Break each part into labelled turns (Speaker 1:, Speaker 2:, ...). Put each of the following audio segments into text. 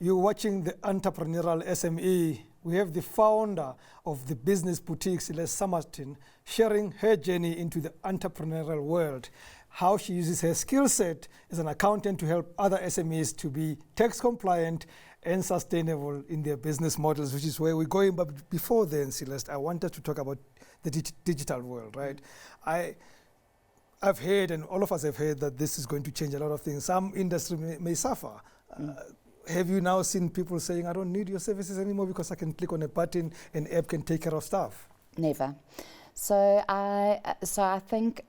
Speaker 1: You're watching the Entrepreneurial SME. We have the founder of the business boutique, Celeste Summerton, sharing her journey into the entrepreneurial world, how she uses her skill set as an accountant to help other SMEs to be tax compliant and sustainable in their business models, which is where we're going. But before then, Celeste, I wanted to talk about the digital world, right? I've heard, and all of us have heard, that this is going to change a lot of things. Some industry may suffer. Have you now seen people saying, I don't need your services anymore because I can click on a button and app can take care of stuff?
Speaker 2: Never. So I think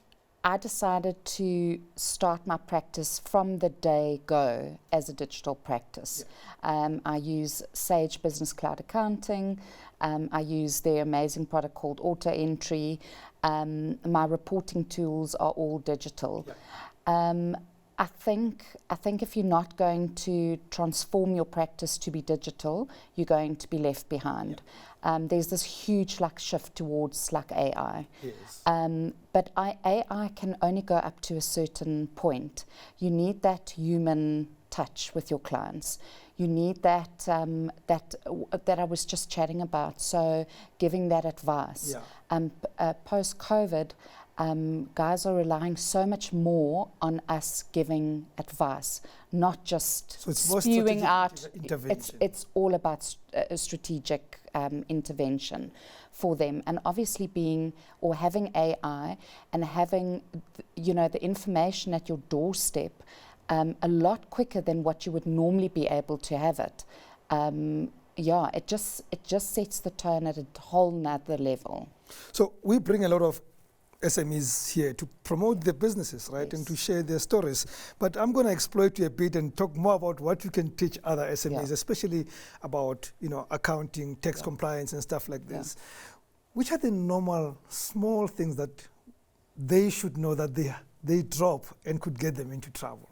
Speaker 2: I decided to start my practice from the day go as a digital practice. Yeah. I use Sage Business Cloud Accounting. I use their amazing product called Auto Entry. My reporting tools are all digital. Yeah. I think if you're not going to transform your practice to be digital, you're going to be left behind. Yeah. There's this huge shift towards AI.
Speaker 1: Yes.
Speaker 2: But AI can only go up to a certain point. You need that human touch with your clients. You need that that I was just chatting about. So giving that advice. Yeah. Post-COVID, guys are relying so much more on us giving advice, not just spewing out. It's all about strategic intervention for them, and obviously having AI and having the information at your doorstep a lot quicker than what you would normally be able to have it. It just sets the tone at a whole nother level.
Speaker 1: So we bring a lot of SMEs here to promote their businesses, right, yes, and to share their stories. But I'm going to exploit you a bit and talk more about what you can teach other SMEs, yeah, especially about accounting, tax, yeah, compliance, and stuff like this. Yeah. Which are the normal small things that they should know that they drop and could get them into trouble?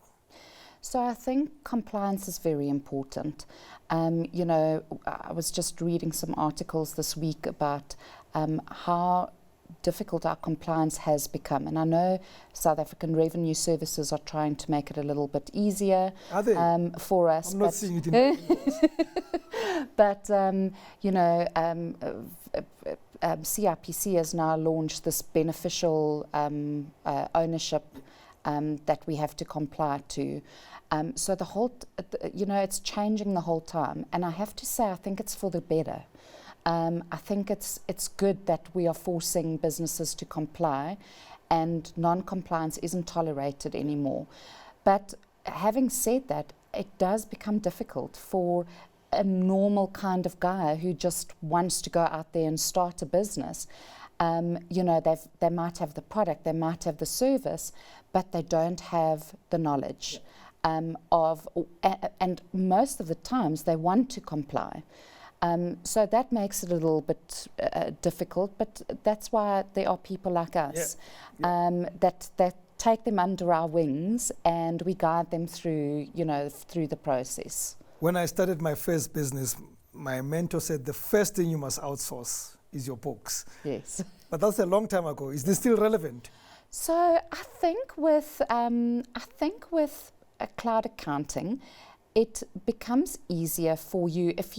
Speaker 2: So I think compliance is very important. I was just reading some articles this week about how difficult our compliance has become, and I know South African Revenue Services are trying to make it a little bit easier for us.
Speaker 1: I'm not seeing it in
Speaker 2: but CIPC has now launched this beneficial ownership that we have to comply to. So the whole, it's changing the whole time, and I have to say I think it's for the better. I think it's good that we are forcing businesses to comply, and non-compliance isn't tolerated anymore. But having said that, it does become difficult for a normal kind of guy who just wants to go out there and start a business. They might have the product, they might have the service, but they don't have the knowledge and most of the times they want to comply. So that makes it a little bit difficult, but that's why there are people like us, that take them under our wings and we guide them through the process.
Speaker 1: When I started my first business, my mentor said the first thing you must outsource is your books.
Speaker 2: Yes.
Speaker 1: But that's a long time ago. Is this still relevant?
Speaker 2: So I think with cloud accounting, it becomes easier for you if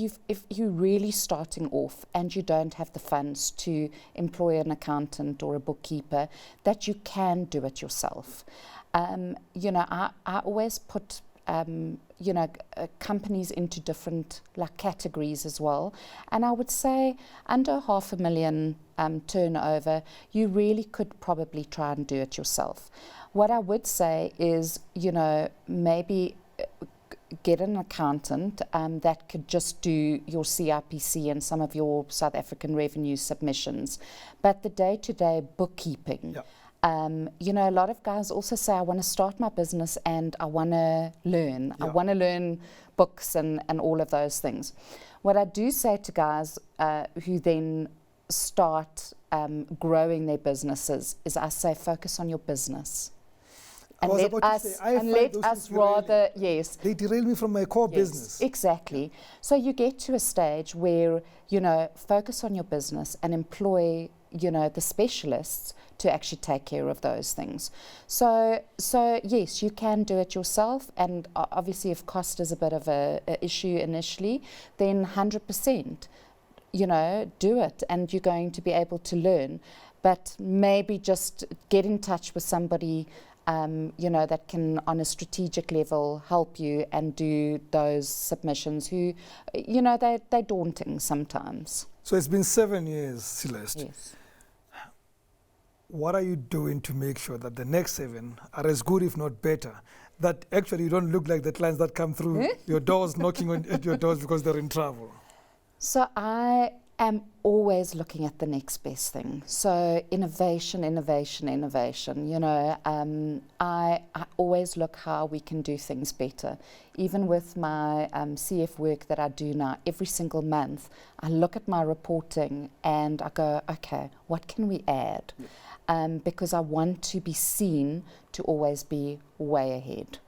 Speaker 2: you're really starting off and you don't have the funds to employ an accountant or a bookkeeper, that you can do it yourself. I always put companies into different categories as well, and I would say under $500,000 turnover, you really could probably try and do it yourself. What I would say is, maybe get an accountant that could just do your CIPC and some of your South African revenue submissions, but the day-to-day bookkeeping. Yeah. A lot of guys also say, I want to start my business and I want to learn. Yeah. I want to learn books and all of those things. What I do say to guys who then start growing their businesses is I say, focus on your business. And let us rather, yes.
Speaker 1: They derail me from my core business.
Speaker 2: Exactly. So you get to a stage where, focus on your business and employ the specialists to actually take care of those things. So yes, you can do it yourself, and obviously if cost is a bit of a issue initially, then 100%, do it, and you're going to be able to learn. But maybe just get in touch with somebody that can, on a strategic level, help you and do those submissions who, they're daunting sometimes.
Speaker 1: So it's been 7 years, Celeste.
Speaker 2: Yes.
Speaker 1: What are you doing to make sure that the next 7 are as good, if not better? That actually you don't look like the clients that come through your doors, knocking at your doors because they're in trouble.
Speaker 2: So I am always looking at the next best thing. So innovation. I always look how we can do things better. Even with my CF work that I do now, every single month, I look at my reporting and I go, okay, what can we add? Because I want to be seen to always be way ahead.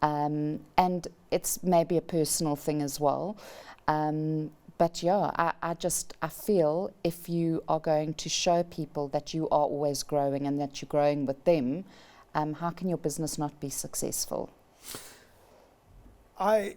Speaker 2: And it's maybe a personal thing as well. But yeah, I feel if you are going to show people that you are always growing and that you're growing with them, how can your business not be successful?
Speaker 1: I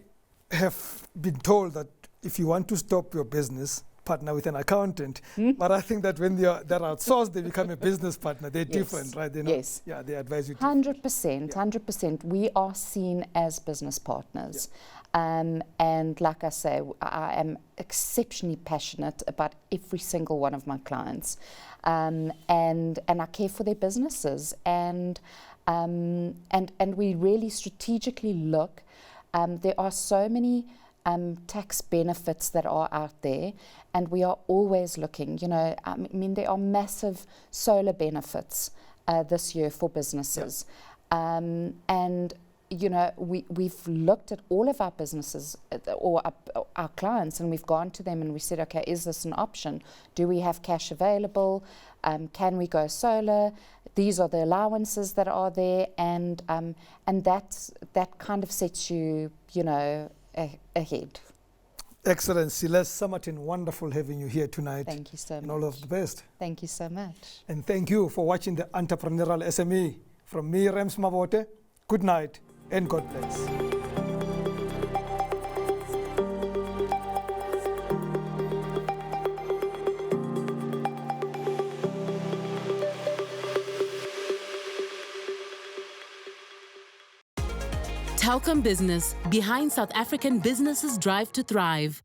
Speaker 1: have been told that if you want to stop your business, partner with an accountant. But I think that when they're outsourced, they become a business partner. They're different, right?
Speaker 2: Yes.
Speaker 1: Yeah, they advise you.
Speaker 2: 100%, 100%. We are seen as business partners. And like I say, I am exceptionally passionate about every single one of my clients, and I care for their businesses, and we really strategically look. There are so many tax benefits that are out there, and we are always looking. There are massive solar benefits this year for businesses, and we've looked at all of our businesses or our clients, and we've gone to them and we said, okay, is this an option? Do we have cash available? Can we go solar? These are the allowances that are there, and that kind of sets you, ahead.
Speaker 1: Excellent. Celeste Summerton, wonderful having you here tonight.
Speaker 2: Thank you so much.
Speaker 1: And all of the best.
Speaker 2: Thank you so much.
Speaker 1: And thank you for watching the Entrepreneurial SME. From me, Rems Mabote, good night and God bless.
Speaker 3: Telkom Business, behind South African businesses' drive to thrive.